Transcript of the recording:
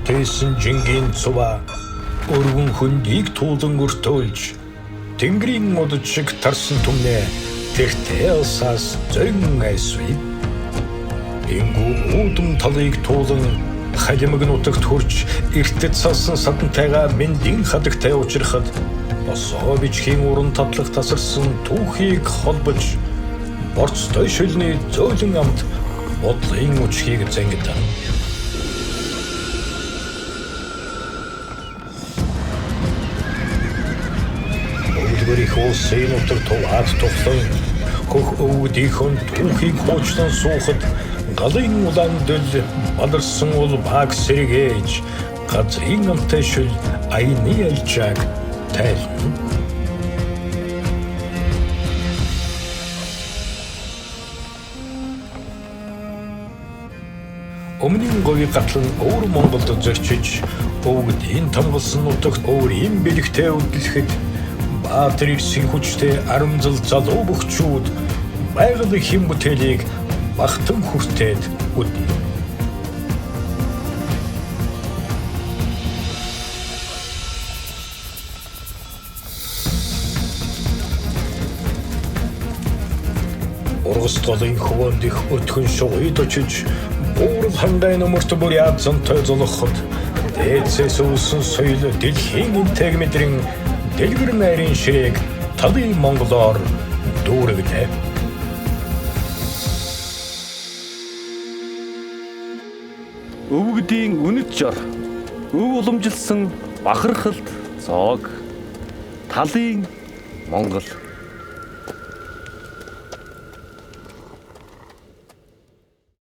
Тээсэн жингийн цува өргөн хөндийг туулан өртөөлж тэнгэрийн удад шиг тарсан түмнээ тэртээ усаас зөн айсвэ. Ингүү үүдэн талыг туулан халимаг нутагт хурж эртэд салсан садантайгаа мэндийн хадагтай учрахад босоо бичгийн уран татлах тасарсан түүхийг холбож борцтой шөлний зөөлөн амт бодлын үчгийг зангидан. Их улсын утар тулаад тухлан хөх өвгдийнхэн түүхийг хуучдан суухад галын улаан дөл баларсан ул баг сэргээж газрын амтай шүл аяны альчааг тайлна. Өмнгийн говийг гатлан өвөр Монголд зорчиж өвгдийн тамгалсан нутагт өөрийн бэлэгтэй өдлөхөд Баатар ирсэн хүчтэй арамзал залуу бөхчүүд байгаль хэм бүтээлийг багтан хүртээд үднэ. Ургас голын хөвөнд их өтгөн шугойд очиж буурал хангай номорт бүр ядсантай золоход дээдсээс үүсэн соёл дэлхийн интегмидрийн дэлгэр найрын ширээг талын монголоор дүүрэгнэ. Өвгдийн үнэт жор, өв уламжилсан бахархалт цоог, талын Монгол.